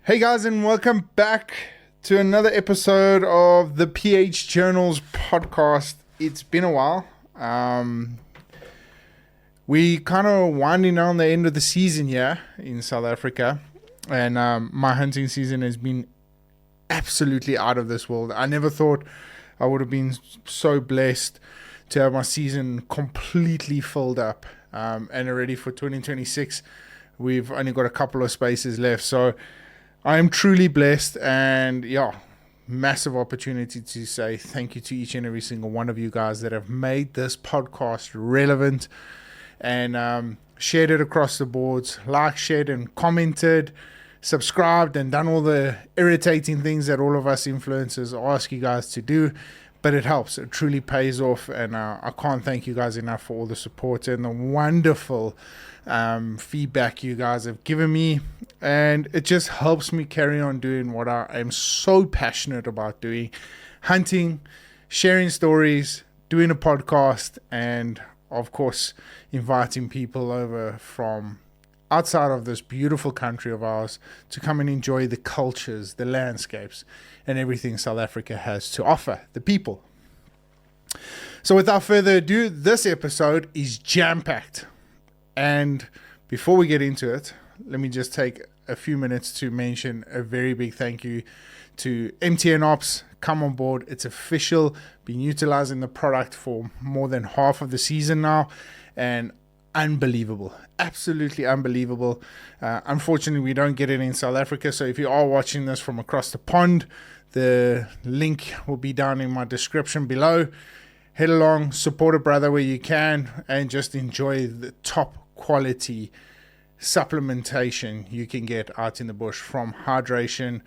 Hey guys, and welcome back to another episode of the PH Journals podcast. It's been a while. We kind of winding down the end of the season here in South Africa, and my hunting season has been absolutely out of this world. I never thought I would have been so blessed to have my season completely filled up, and already for 2026 we've only got a couple of spaces left, so I am truly blessed, and massive opportunity to say thank you to each and every single one of you guys that have made this podcast relevant and shared it across the boards, liked, shared, and commented, subscribed, and done all the irritating things that all of us influencers ask you guys to do. But it helps. It truly pays off, and I can't thank you guys enough for all the support and the wonderful feedback you guys have given me, and it just helps me carry on doing what I am so passionate about doing: hunting, sharing stories, doing a podcast, and of course inviting people over from outside of this beautiful country of ours to come and enjoy the cultures, the landscapes, and everything South Africa has to offer the people. So without further ado, this episode is jam-packed. And before we get into it, let me just take a few minutes to mention a very big thank you to MTN Ops. Come on board. It's official. Been utilizing the product for more than half of the season now, and unbelievable, absolutely unbelievable. Unfortunately, we don't get it in South Africa, so if you are watching this from across the pond, the link will be down in my description below. Head along, support a brother where you can, and just enjoy the top quality supplementation you can get out in the bush, from hydration,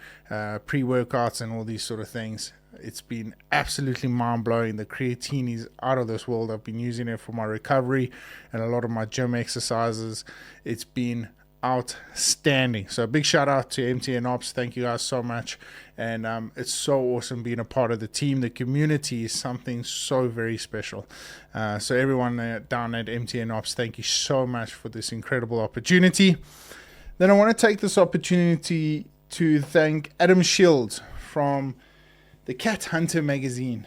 pre-workouts, and all these sort of things. It's been absolutely mind-blowing. The creatine is out of this world. I've been using it for my recovery and a lot of my gym exercises. It's been outstanding. So a big shout out to MTN Ops. Thank you guys so much. And it's so awesome being a part of the team. The community is something so very special. So everyone down at MTN Ops, thank you so much for this incredible opportunity. Then I want to take this opportunity to thank Adam Shields from the Cat Hunter magazine.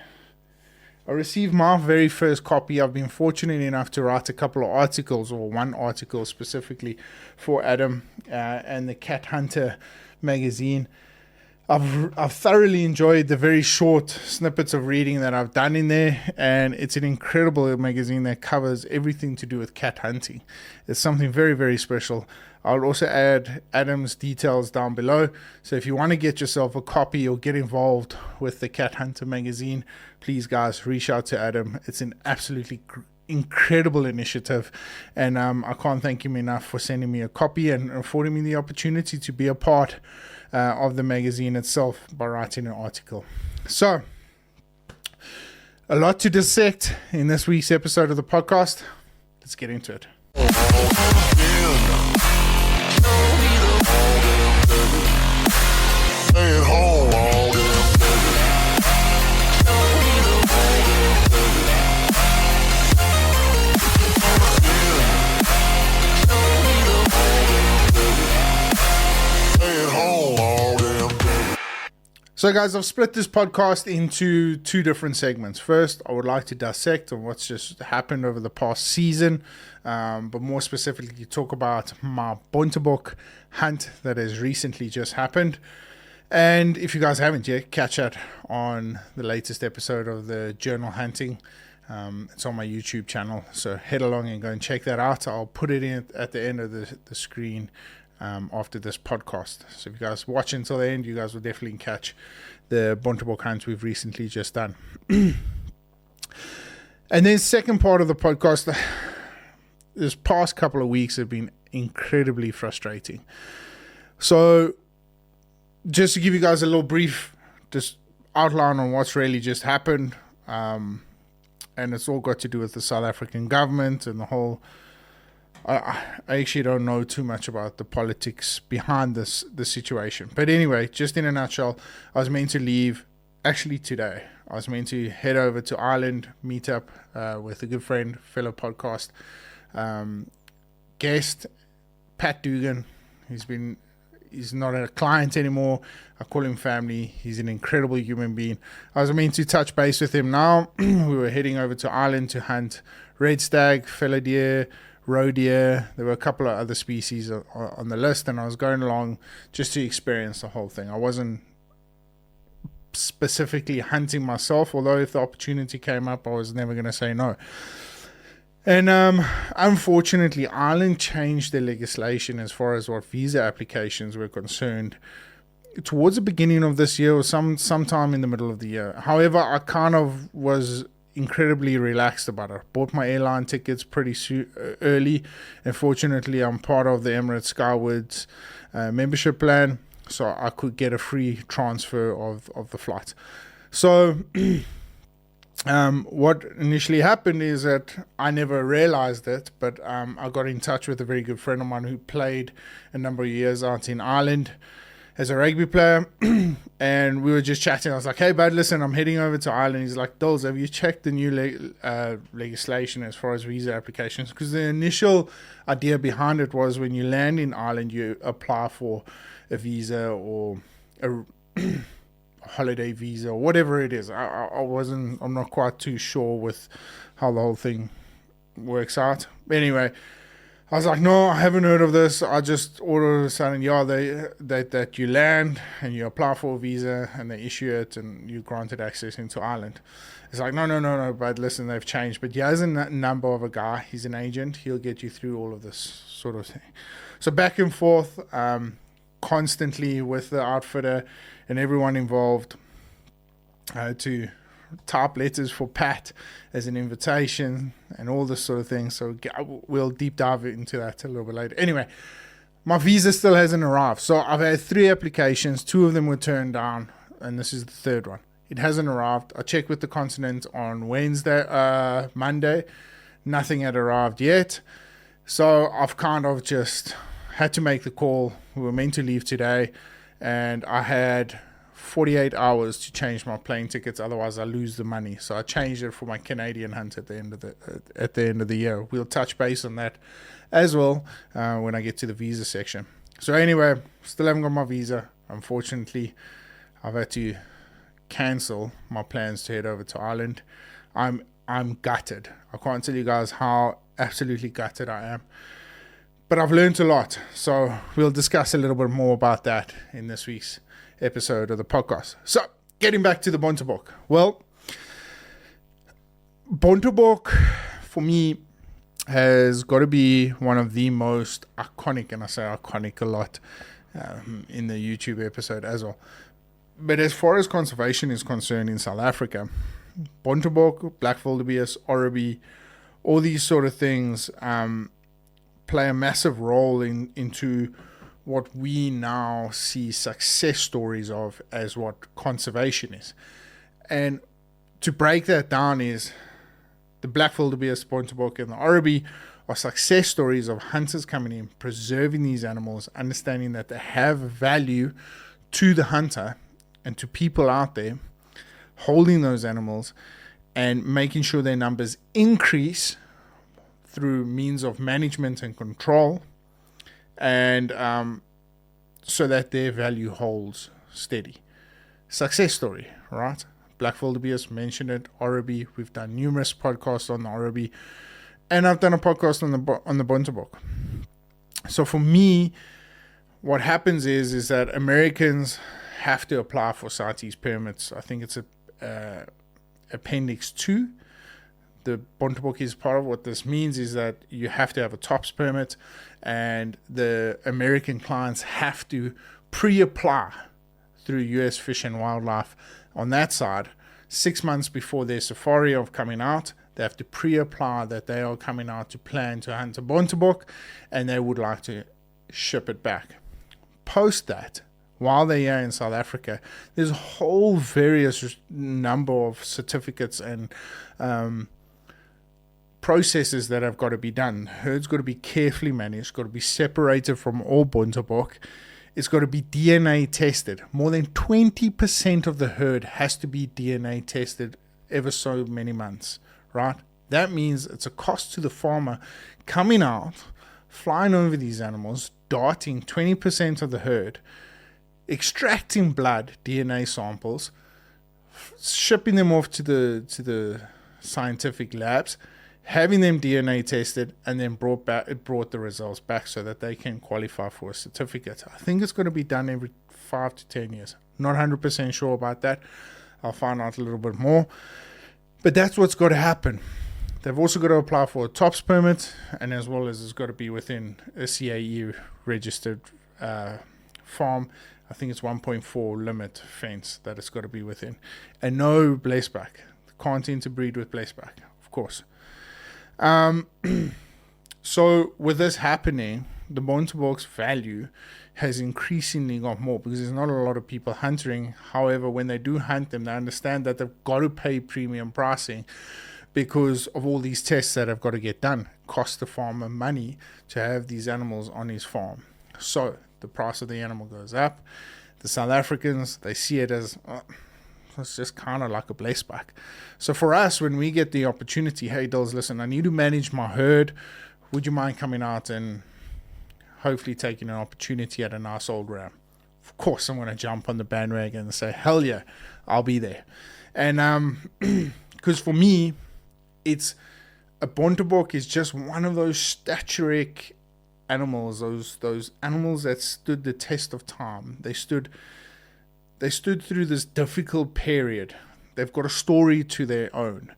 I received my very first copy. I've been fortunate enough to write a couple of articles, or one article specifically for Adam and the Cat Hunter magazine. I've thoroughly enjoyed the very short snippets of reading that I've done in there, and it's an incredible magazine that covers everything to do with cat hunting. It's something very, very special. I'll also add Adam's details down below, so if you want to get yourself a copy or get involved with the Cat Hunter magazine, please guys, reach out to Adam. It's an absolutely incredible initiative, and I can't thank him enough for sending me a copy and affording me the opportunity to be a part of the magazine itself by writing an article. So, a lot to dissect in this week's episode of the podcast. Let's get into it. So guys, I've split this podcast into two different segments. First, I would like to dissect on what's just happened over the past season, but more specifically talk about my Bontebok hunt that has recently just happened. And if you guys haven't yet, catch up on the latest episode of the Journal Hunting. It's on my YouTube channel, so head along and go and check that out. I'll put it in at the end of the screen after this podcast. So if you guys watch until the end, you guys will definitely catch the Bontebok hunt we've recently just done. And then second part of the podcast, this past couple of weeks have been incredibly frustrating. So just to give you guys a little brief just outline on what's really just happened, and it's all got to do with the South African government and the whole I actually don't know too much about the politics behind the situation. But anyway, just in a nutshell, I was meant to leave actually today. I was meant to head over to Ireland, meet up with a good friend, fellow podcast guest, Pat Dugan. He's not a client anymore. I call him family. He's an incredible human being. I was meant to touch base with him now. We were heading over to Ireland to hunt red stag, feather deer, roe deer. There were a couple of other species on the list, and I was going along just to experience the whole thing. I wasn't specifically hunting myself, although if the opportunity came up, I was never going to say no. And unfortunately, Ireland changed their legislation as far as what visa applications were concerned towards the beginning of this year, or sometime in the middle of the year. However, I kind of was incredibly relaxed about it. Bought my airline tickets pretty early, and fortunately, I'm part of the Emirates Skywards membership plan, so I could get a free transfer of the flight. So what initially happened is that I never realized it, but I got in touch with a very good friend of mine who played a number of years out in Ireland as a rugby player, and we were just chatting. I was like, hey bud, listen, I'm heading over to Ireland. He's like, Doles, have you checked the new legislation as far as visa applications? Because the initial idea behind it was when you land in Ireland, you apply for a visa or a holiday visa or whatever it is. I'm not quite too sure with how the whole thing works out. But anyway, I was like, no, I haven't heard of this. I just all of a sudden, that you land and you apply for a visa and they issue it and you're granted access into Ireland. It's like, no, but listen, they've changed. But he has a number of a guy. He's an agent. He'll get you through all of this sort of thing. So back and forth, constantly with the outfitter and everyone involved to type letters for Pat as an invitation and all this sort of thing. So we'll deep dive into that a little bit later. Anyway, my visa still hasn't arrived. So I've had 3 applications. 2 of them were turned down, and this is the 3rd one. It hasn't arrived. I checked with the consulate on Monday. Nothing had arrived yet. So I've kind of just had to make the call. We were meant to leave today, and I had 48 hours to change my plane tickets, otherwise I lose the money. So I changed it for my Canadian hunt at the end of the year. We'll touch base on that as well when I get to the visa section. So anyway, still haven't got my visa. Unfortunately, I've had to cancel my plans to head over to Ireland. I'm gutted. I can't tell you guys how absolutely gutted I am. But I've learned a lot. So we'll discuss a little bit more about that in this week's episode of the podcast. So getting back to the Bontebok. Well, Bontebok for me has got to be one of the most iconic, and I say iconic a lot in the YouTube episode as well. But as far as conservation is concerned in South Africa, Bontebok, black wildebeest, oribi, all these sort of things play a massive role into what we now see success stories of as what conservation is. And to break that down is the black wildebeest, Bontebok, and the oribi are success stories of hunters coming in, preserving these animals, understanding that they have value to the hunter and to people out there, holding those animals and making sure their numbers increase through means of management and control, and so that their value holds steady. Success story, right? Black wildebeest, mentioned it. Oribi, we've done numerous podcasts on the oribi, and I've done a podcast on the Bontebok. So for me, what happens is that Americans have to apply for CITES permits. I think it's Appendix 2. The Bontebok is part of. What this means is that you have to have a TOPS permit, and the American clients have to pre-apply through US Fish and Wildlife on that side 6 months before their safari of coming out. They have to pre-apply that they are coming out to plan to hunt a Bontebok, and they would like to ship it back. Post that, while they're here in South Africa, there's a whole various number of certificates and processes that have got to be done. Herd's got to be carefully managed, got to be separated from all Bontebok. It's got to be DNA tested. More than 20% of the herd has to be DNA tested ever so many months, right? That means it's a cost to the farmer coming out, flying over these animals, darting 20% of the herd, extracting blood, DNA samples, shipping them off to the scientific labs, having them DNA tested, and then brought the results back so that they can qualify for a certificate. I think it's going to be done every 5 to 10 years. Not 100% sure about that. I'll find out a little bit more. But that's what's got to happen. They've also got to apply for a TOPS permit, and as well as it's got to be within a CAE registered farm. I think it's 1.4 limit fence that it's got to be within. And no blazeback. Can't interbreed with blazeback, of course. So with this happening, the Bontebok's value has increasingly got more because there's not a lot of people hunting. However, when they do hunt them, they understand that they've got to pay premium pricing because of all these tests that have got to get done. Cost the farmer money to have these animals on his farm. So the price of the animal goes up. The South Africans, they see it as it's just kind of like a blazeback. So for us, when we get the opportunity, hey, Dills, listen, I need to manage my herd. Would you mind coming out and hopefully taking an opportunity at a nice old ram? Of course, I'm going to jump on the bandwagon and say, hell yeah, I'll be there. And because for me, it's a Bontebok is just one of those statuic animals, those animals that stood the test of time. They stood through this difficult period. They've got a story to their own.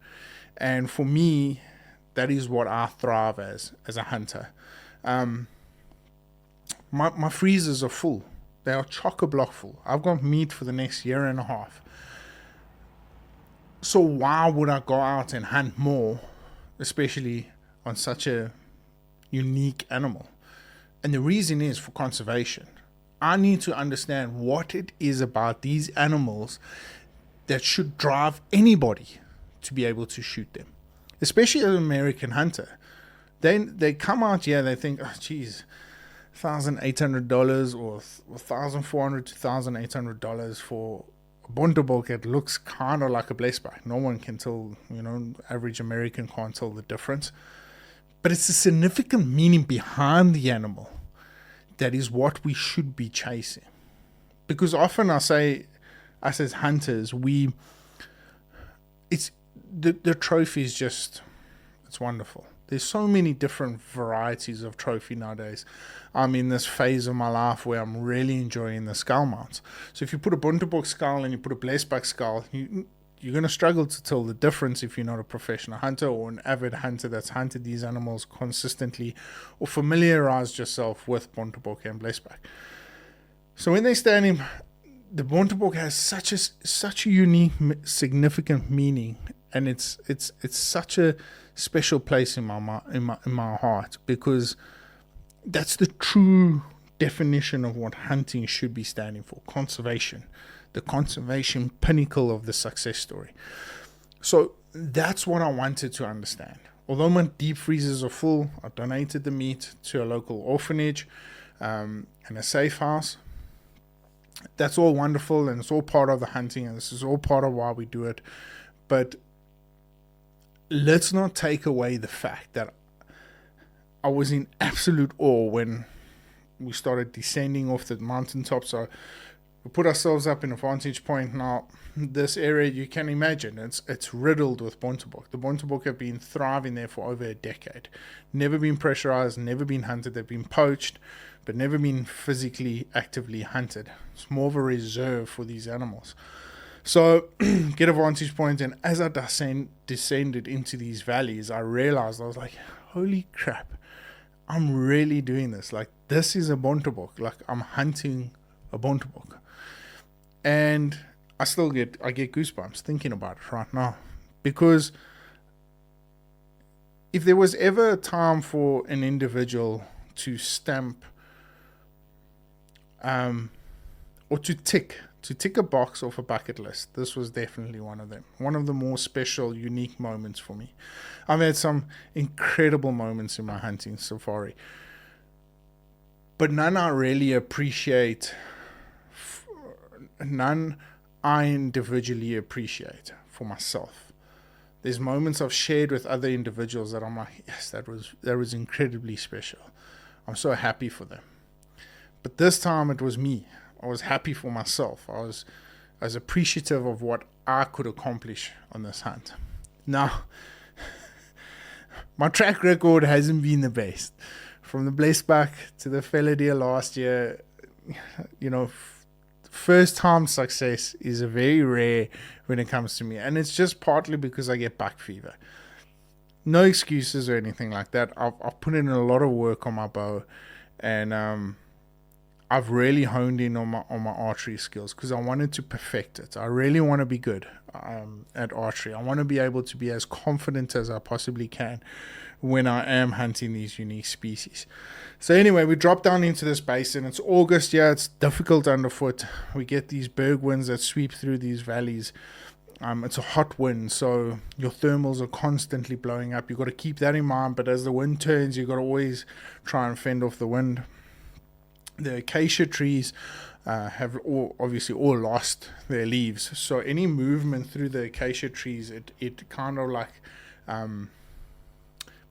And for me, that is what I thrive as a hunter. My freezers are full. They are chock-a-block full. I've got meat for the next year and a half. So why would I go out and hunt more, especially on such a unique animal? And the reason is for conservation. I need to understand what it is about these animals that should drive anybody to be able to shoot them, especially an American hunter. They come out here, they think, oh, geez, $1,800 or $1,400 to $1,800 for a Bontebok that looks kind of like a blazeback. No one can tell, average American can't tell the difference. But it's a significant meaning behind the animal that is what we should be chasing. Because often I say, us as hunters, it's the trophy is just, it's wonderful. There's so many different varieties of trophy nowadays. I'm in this phase of my life where I'm really enjoying the skull mounts. So if you put a Bontebok skull and you put a blazeback skull, you're going to struggle to tell the difference if you're not a professional hunter or an avid hunter that's hunted these animals consistently or familiarized yourself with Bontebok and blazeback. So when they're standing, the Bontebok has such a unique, significant meaning, and it's such a special place in my heart, because that's the true definition of what hunting should be standing for: conservation. The conservation pinnacle of the success story. So that's what I wanted to understand. Although my deep freezers are full, I donated the meat to a local orphanage and a safe house. That's all wonderful, and it's all part of the hunting, and this is all part of why we do it. But let's not take away the fact that I was in absolute awe when we started descending off the mountaintop. So we put ourselves up in a vantage point. Now, this area, you can imagine, it's riddled with Bontebok. The Bontebok have been thriving there for over a decade. Never been pressurized, never been hunted. They've been poached, but never been physically, actively hunted. It's more of a reserve for these animals. So, get a vantage point, and as I descended into these valleys, I realized, I was like, holy crap, I'm really doing this. Like, this is a Bontebok. Like, I'm hunting a Bontebok. And I get goosebumps thinking about it right now, because if there was ever a time for an individual to stamp or to tick a box off a bucket list, this was definitely one of them. One of the more special, unique moments for me. I've had some incredible moments in my hunting safari, but none I really appreciate. None I individually appreciate for myself. There's moments I've shared with other individuals that I'm like, yes, that was incredibly special. I'm so happy for them. But this time it was me. I was happy for myself. I was appreciative of what I could accomplish on this hunt. Now, my track record hasn't been the best. From the Blesbok to the Fella Deer last year, first time success is a very rare when it comes to me. And it's just partly because I get buck fever. No excuses or anything like that. I've put in a lot of work on my bow, and I've really honed in on my archery skills because I wanted to perfect it. I really want to be good at archery. I want to be able to be as confident as I possibly can when I am hunting these unique species. So anyway, we drop down into this basin. It's August, it's difficult underfoot. We get these berg winds that sweep through these valleys. It's a hot wind, so your thermals are constantly blowing up. You've got to keep that in mind, but as the wind turns, you've got to always try and fend off the wind. The acacia trees have obviously all lost their leaves, so any movement through the acacia trees, it kind of like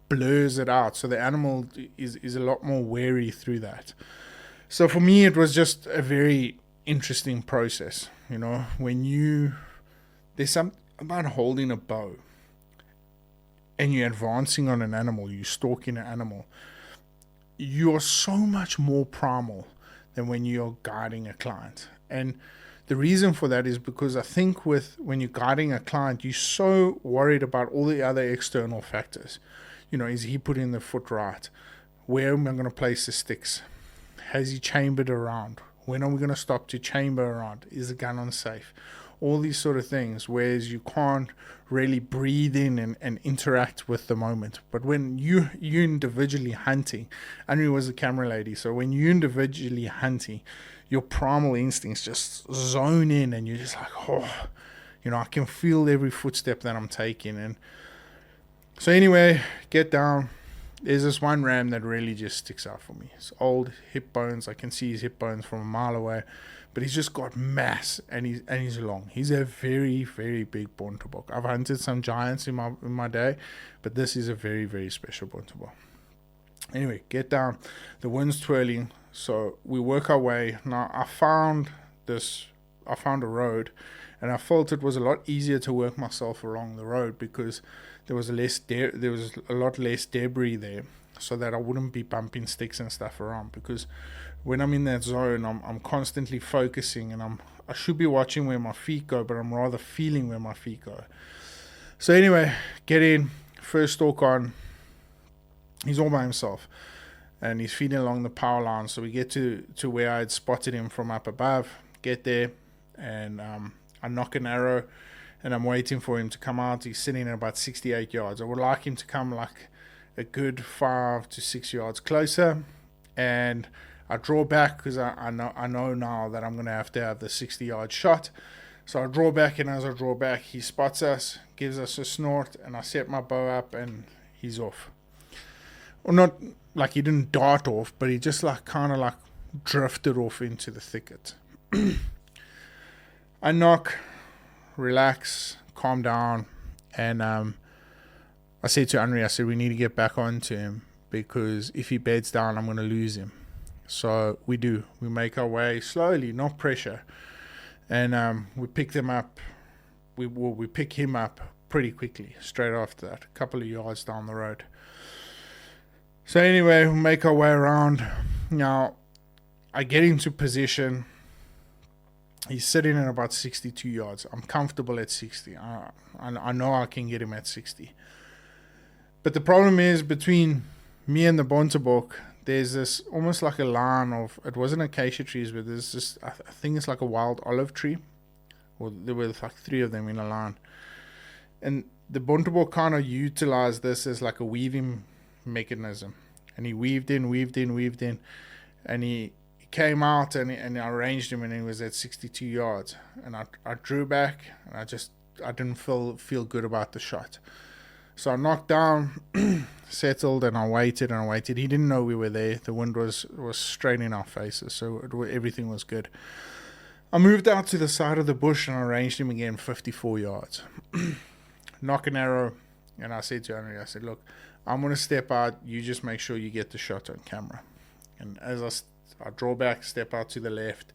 blurs it out, so the animal is a lot more wary through that. So for me, it was just a very interesting process. There's something about holding a bow and you're advancing on an animal, you're stalking an animal. You are so much more primal than when you're guiding a client. And the reason for that is because I think when you're guiding a client, you're so worried about all the other external factors. Is he putting the foot right? Where am I going to place the sticks? Has he chambered around? When are we going to stop to chamber around? Is the gun unsafe? All these sort of things, whereas you can't really breathe in and interact with the moment. But when you individually hunting, Anri was the camera lady, so when you individually hunting, your primal instincts just zone in, and you're just like, I can feel every footstep that I'm taking. And so anyway, get down. There's this one ram that really just sticks out for me. It's old hip bones. I can see his hip bones from a mile away. But he's just got mass, and he's long. He's a very, very big Bontebok. I've hunted some giants in my day, but this is a very, very special Bontebok. Anyway, get down. The wind's twirling, so we work our way. Now, I found a road, and I felt it was a lot easier to work myself along the road because there was a lot less debris there, so that I wouldn't be bumping sticks and stuff around. Because when I'm in that zone, I'm constantly focusing, and I should be watching where my feet go, but I'm rather feeling where my feet go. So anyway, get in, first stalk on. He's all by himself, and he's feeding along the power line. So we get to where I had spotted him from up above. Get there, and I knock an arrow, and I'm waiting for him to come out. He's sitting at about 68 yards. I would like him to come like a good 5 to 6 yards closer, and I draw back because I know now that I'm going to have the 60-yard shot. So I draw back, and as I draw back, he spots us, gives us a snort, and I set my bow up, and he's off. Or not like he didn't dart off, but he just kind of drifted off into the thicket. I knock, relax, calm down, and I said to Anri, we need to get back onto him, because if he beds down, I'm going to lose him. So we do. We make our way slowly, not pressure. And we pick them up. We pick him up pretty quickly, straight after that, a couple of yards down the road. So anyway, we make our way around. Now, I get into position. He's sitting at about 62 yards. I'm comfortable at 60. I know I can get him at 60. But the problem is, between me and the Bontebok, there's this almost like a line of, it wasn't acacia trees, but there's this, I think it's like a wild olive tree, or there were like 3 of them in a line. And the Bontebok kind of utilized this as like a weaving mechanism, and he weaved in, and he came out, and I ranged him, and he was at 62 yards, and I drew back, and I didn't feel good about the shot. So I knocked down, settled, and I waited. He didn't know we were there. The wind was straight in our faces, so everything was good. I moved out to the side of the bush, and I ranged him again 54 yards. Knock an arrow, and I said to Henry, I said, look, I'm going to step out. You just make sure you get the shot on camera. And as I I draw back, step out to the left,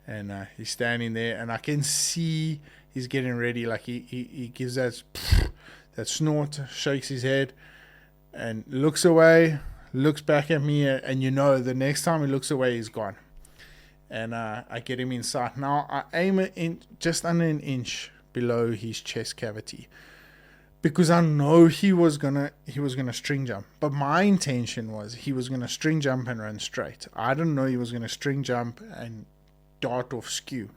and he's standing there, and I can see he's getting ready. Like he gives that snort, shakes his head, and looks away, looks back at me, and the next time he looks away, he's gone. And I get him in sight. Now I aim it in just under an inch below his chest cavity, because I know he was gonna string jump. But my intention was he was gonna string jump and run straight. I didn't know he was gonna string jump and dart off skew.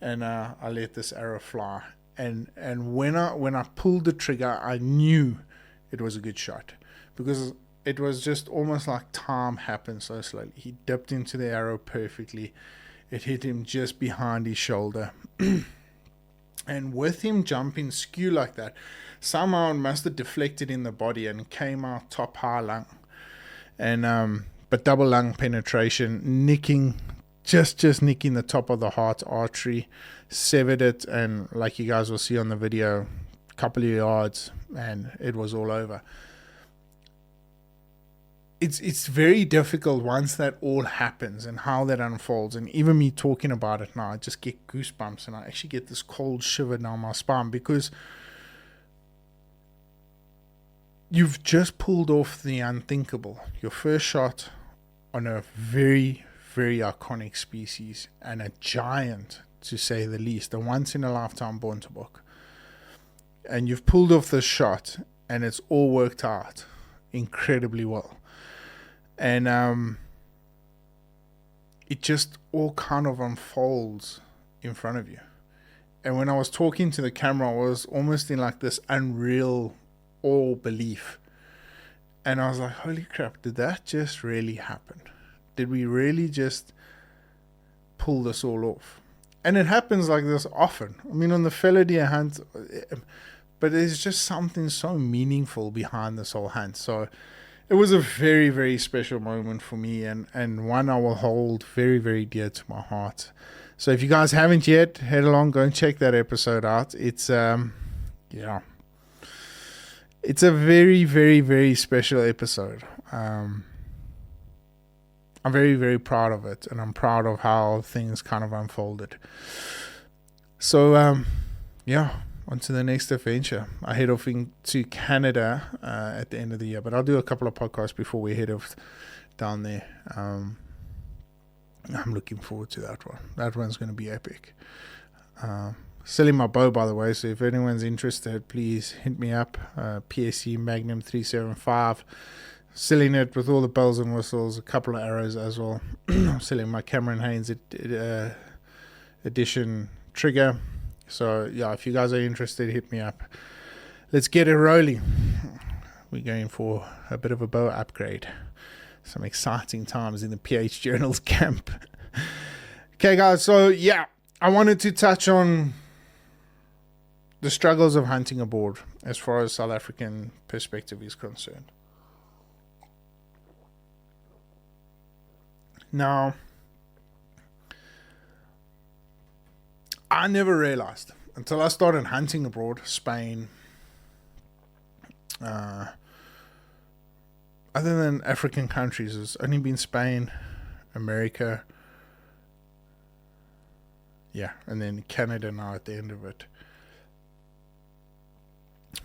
And I let this arrow fly. And when I pulled the trigger, I knew it was a good shot, because it was just almost like time happened so slowly. He dipped into the arrow perfectly. It hit him just behind his shoulder. And with him jumping skew like that, somehow it must have deflected in the body and came out top high lung. And but double lung penetration, just nicking the top of the heart artery, severed it, and like you guys will see on the video, a couple of yards, and it was all over. It's very difficult once that all happens and how that unfolds. And even me talking about it now, I just get goosebumps, and I actually get this cold shiver down my spine, because you've just pulled off the unthinkable. Your first shot on a very, very iconic species, and a giant, to say the least, a once in a lifetime Bontebok. And you've pulled off this shot, and it's all worked out incredibly well. And it just all kind of unfolds in front of you. And when I was talking to the camera, I was almost in like this unreal awe belief. And I was like, holy crap, did that just really happen? Did we really just pull this all off? And it happens like this often. I mean, on the fellow deer hunt, but there's just something so meaningful behind this whole hunt. So it was a very, very special moment for me, and one I will hold very, very dear to my heart. So if you guys haven't yet, head along, go and check that episode out. It's it's a very, very, very special episode. I'm very, very proud of it, and I'm proud of how things kind of unfolded. So on to the next adventure. I head off into Canada at the end of the year, but I'll do a couple of podcasts before we head off down there. I'm looking forward to that one. That one's going to be epic. Selling my bow, by the way, so if anyone's interested, please hit me up. PSC Magnum 375. Selling it with all the bells and whistles, a couple of arrows as well. I'm selling my Cameron Haynes edition trigger. So yeah, if you guys are interested, hit me up. Let's get it rolling. We're going for a bit of a bow upgrade. Some exciting times in the PH Journals camp. Okay guys, so yeah, I wanted to touch on the struggles of hunting abroad as far as South African perspective is concerned. Now, I never realized until I started hunting abroad, Spain, other than African countries, it's only been Spain, America, and then Canada now at the end of it.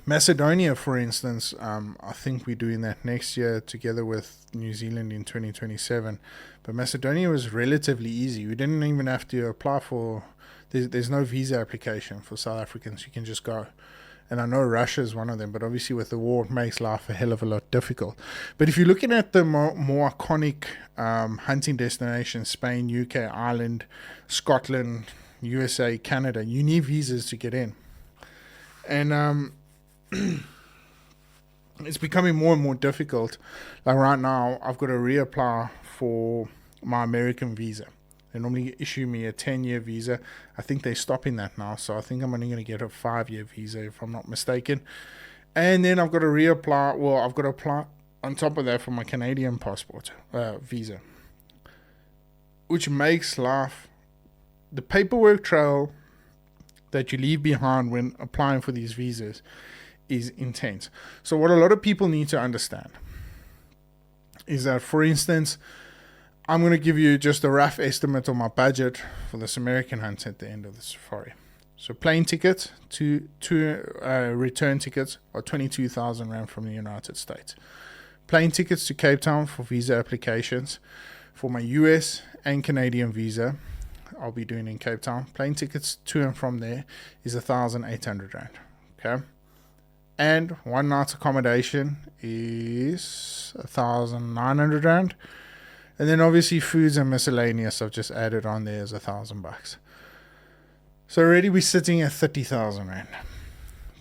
Macedonia, for instance, I think we're doing that next year together with New Zealand in 2027. But Macedonia was relatively easy. We didn't even have to apply for... There's no visa application for South Africans. You can just go. And I know Russia is one of them, but obviously with the war, it makes life a hell of a lot difficult. But if you're looking at the more iconic hunting destinations, Spain, UK, Ireland, Scotland, USA, Canada, you need visas to get in. And it's becoming more and more difficult. Like right now, I've got to reapply for my American visa. They normally issue me a 10-year visa. I think they're stopping that now, so I think I'm only going to get a 5-year visa if I'm not mistaken. And then I've got to reapply. Well, I've got to apply on top of that for my Canadian passport visa, which makes life, the paperwork trail that you leave behind when applying for these visas is intense. So what a lot of people need to understand is that, for instance, I'm going to give you just a rough estimate of my budget for this American hunt at the end of the safari. So plane tickets to return tickets are 22,000 Rand from the United States. Plane tickets to Cape Town for visa applications for my US and Canadian visa I'll be doing in Cape Town. Plane tickets to and from there is 1,800 Rand. Okay. And one night's accommodation is 1,900 Rand. And then obviously foods and miscellaneous I've just added on there is $1,000. So already we're sitting at 30,000 Rand.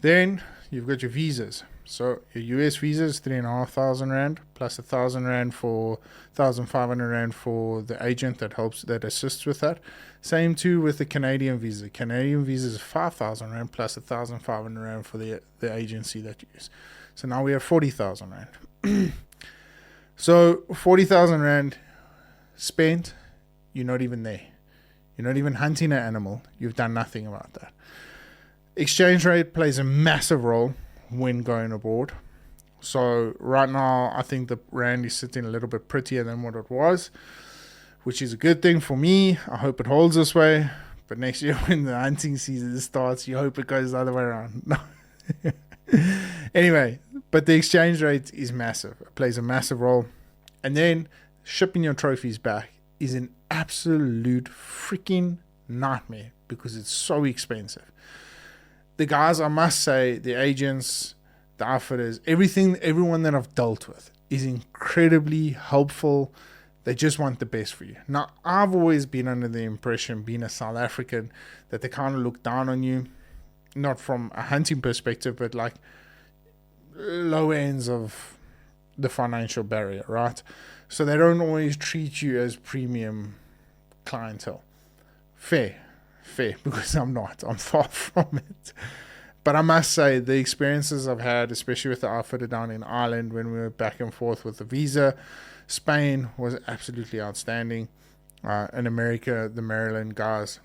Then you've got your visas. So your US visa is 3,500 Rand plus 1,000 Rand for 1,500 Rand for the agent that assists with that. Same too with the Canadian visa. Canadian visa is 5,000 Rand plus 1,500 Rand for the agency that you use. So now we have 40,000 Rand. So 40,000 Rand spent, you're not even there. You're not even hunting an animal. You've done nothing about that. Exchange rate plays a massive role when going abroad. So right now, I think the Rand is sitting a little bit prettier than what it was, which is a good thing for me. I hope it holds this way. But next year when the hunting season starts, you hope it goes the other way around. No. Anyway, but the exchange rate is massive. It plays a massive role. And then shipping your trophies back is an absolute freaking nightmare because it's so expensive. The guys, I must say, the agents, the outfitters, everyone that I've dealt with is incredibly helpful. They just want the best for you. Now, I've always been under the impression, being a South African, that they kind of look down on you, not from a hunting perspective, but like low ends of the financial barrier, right? So they don't always treat you as premium clientele. Fair, because I'm not. I'm far from it. But I must say, the experiences I've had, especially with the outfitter down in Ireland when we were back and forth with the visa, Spain was absolutely outstanding. In America, the Maryland guys.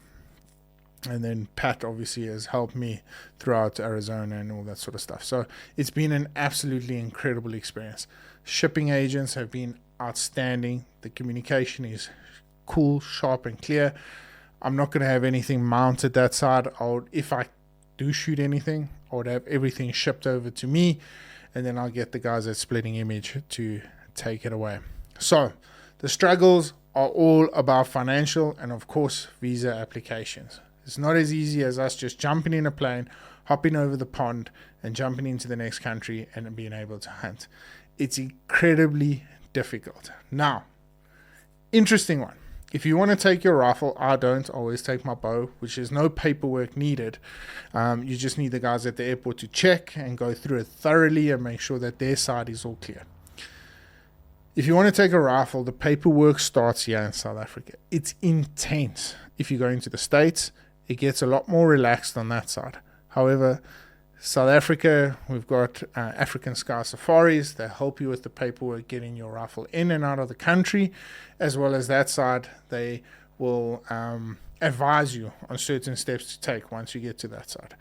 And then Pat obviously has helped me throughout Arizona and all that sort of stuff. So it's been an absolutely incredible experience. Shipping agents have been outstanding. The communication is cool, sharp, and clear. I'm not going to have anything mounted that side. If I do shoot anything, I would have everything shipped over to me, and then I'll get the guys at Splitting Image to take it away. So the struggles are all about financial and, of course, visa applications. It's not as easy as us just jumping in a plane, hopping over the pond, and jumping into the next country and being able to hunt. It's incredibly difficult. Now, interesting one. If you want to take your rifle, I don't always take my bow, which is no paperwork needed. You just need the guys at the airport to check and go through it thoroughly and make sure that their side is all clear. If you want to take a rifle, the paperwork starts here in South Africa. It's intense. If you go into the States, it gets a lot more relaxed on that side. However, South Africa, we've got African Sky Safaris. They help you with the paperwork, getting your rifle in and out of the country. As well as that side, they will advise you on certain steps to take once you get to that side.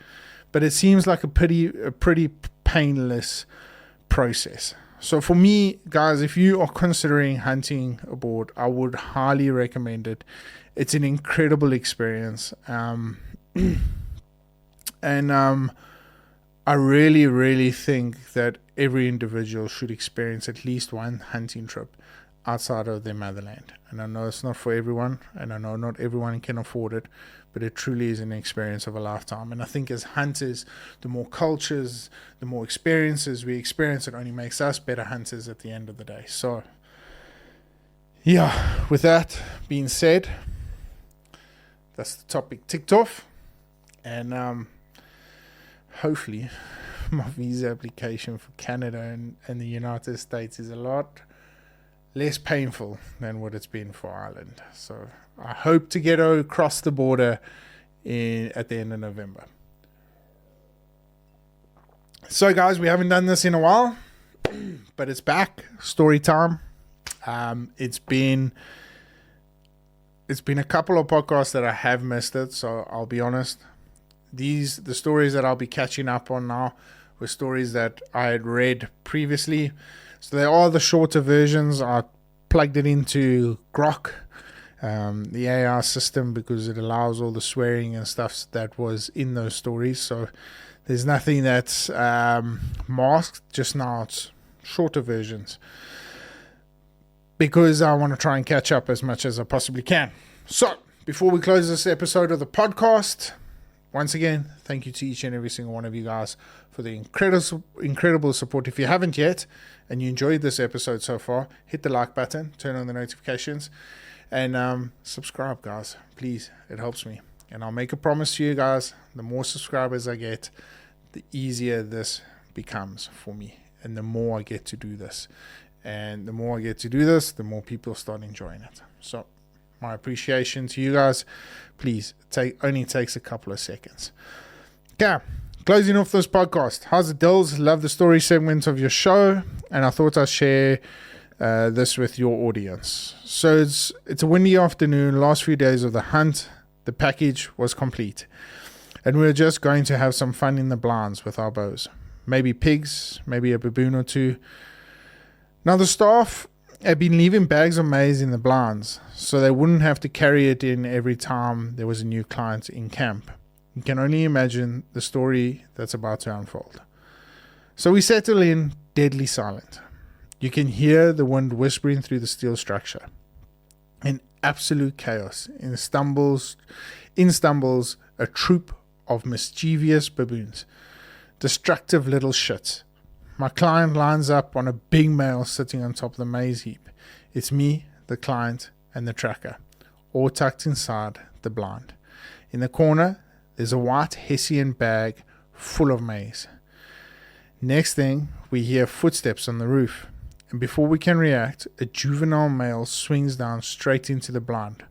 But it seems like a pretty painless process. So for me, guys, if you are considering hunting abroad, I would highly recommend it. It's an incredible experience. I really, really think that every individual should experience at least one hunting trip outside of their motherland. And I know it's not for everyone, and I know not everyone can afford it, but it truly is an experience of a lifetime. And I think as hunters, the more cultures, the more experiences we experience, it only makes us better hunters at the end of the day. So, yeah, with that being said, that's the topic ticked off. And hopefully my visa application for Canada and the United States is a lot less painful than what it's been for Ireland. So I hope to get across the border at the end of November. So guys, we haven't done this in a while, but it's back. Story time. It's been a couple of podcasts that I have missed it, so I'll be honest. The stories that I'll be catching up on now were stories that I had read previously. So they are the shorter versions. I plugged it into Grok, the AI system, because it allows all the swearing and stuff that was in those stories. So there's nothing that's masked, just now it's shorter versions, because I want to try and catch up as much as I possibly can. So before we close this episode of the podcast, once again, thank you to each and every single one of you guys for the incredible support. If you haven't yet and you enjoyed this episode so far, hit the like button, turn on the notifications, and subscribe, guys. Please, it helps me. And I'll make a promise to you guys, the more subscribers I get, the easier this becomes for me, and the more I get to do this. And the more I get to do this, the more people start enjoying it. So my appreciation to you guys. Please, only takes a couple of seconds. Okay, closing off this podcast. How's the dills? Love the story segments of your show, and I thought I'd share this with your audience. So it's a windy afternoon, last few days of the hunt. The package was complete, and we were just going to have some fun in the blinds with our bows. Maybe pigs, maybe a baboon or two. Now the staff had been leaving bags of maize in the blinds, so they wouldn't have to carry it in every time there was a new client in camp. You can only imagine the story that's about to unfold. So we settle in, deadly silent. You can hear the wind whispering through the steel structure. In absolute chaos, in stumbles a troop of mischievous baboons, destructive little shits. My client lines up on a big male sitting on top of the maize heap. It's me, the client, and the tracker, all tucked inside the blind. In the corner, there's a white Hessian bag full of maize. Next thing, we hear footsteps on the roof, and before we can react, a juvenile male swings down straight into the blind,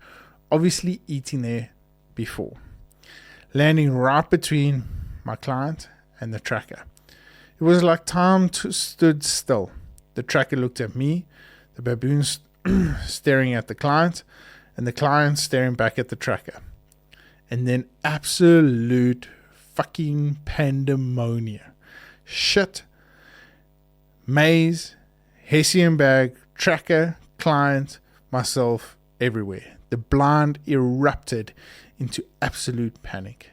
obviously eating there before, landing right between my client and the tracker. It was like time stood still. The tracker looked at me, the baboon staring at the client, and the client staring back at the tracker. And then absolute fucking pandemonium. Shit, maize, Hessian bag, tracker, client, myself, everywhere. The blind erupted into absolute panic.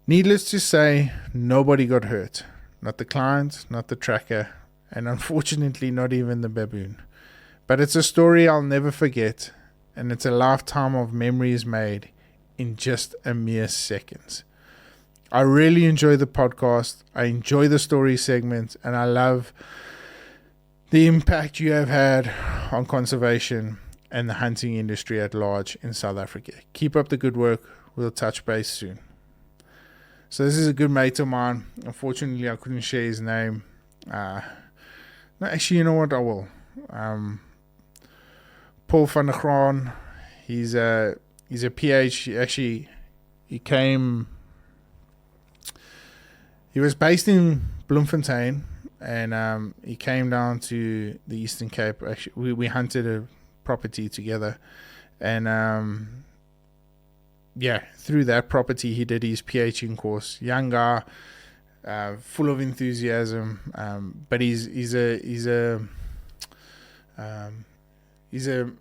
Needless to say, nobody got hurt. Not the client, not the tracker, and unfortunately not even the baboon. But it's a story I'll never forget, and it's a lifetime of memories made in just a mere seconds. I really enjoy the podcast. I enjoy the story segment, and I love the impact you have had on conservation and the hunting industry at large in South Africa. Keep up the good work. We'll touch base soon. So this is a good mate of mine. Unfortunately, I couldn't share his name. No, actually, you know what? I will. Paul van der Graan. He's a PH. He was based in Bloemfontein, and he came down to the Eastern Cape. Actually, we hunted a property together, and through that property he did his PhD course. Young guy, full of enthusiasm, but he's a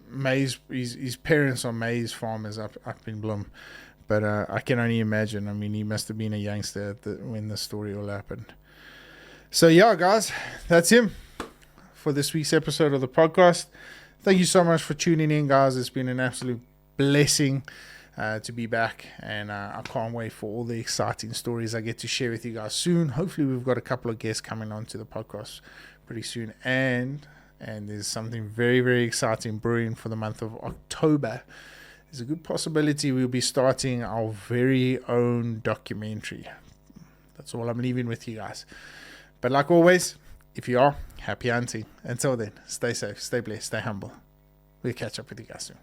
maize. His parents are maize farmers up in Bloem, but I can only imagine. I mean, he must have been a youngster when the story all happened. So yeah, guys, that's him for this week's episode of the podcast. Thank you so much for tuning in, guys. It's been an absolute blessing to be back, and I can't wait for all the exciting stories I get to share with you guys soon. Hopefully we've got a couple of guests coming on to the podcast pretty soon, and there's something very, very exciting brewing for the month of October. There's a good possibility we'll be starting our very own documentary. That's all I'm leaving with you guys. But like always, if you are, happy hunting. Until then, stay safe, stay blessed, stay humble. We'll catch up with you guys soon.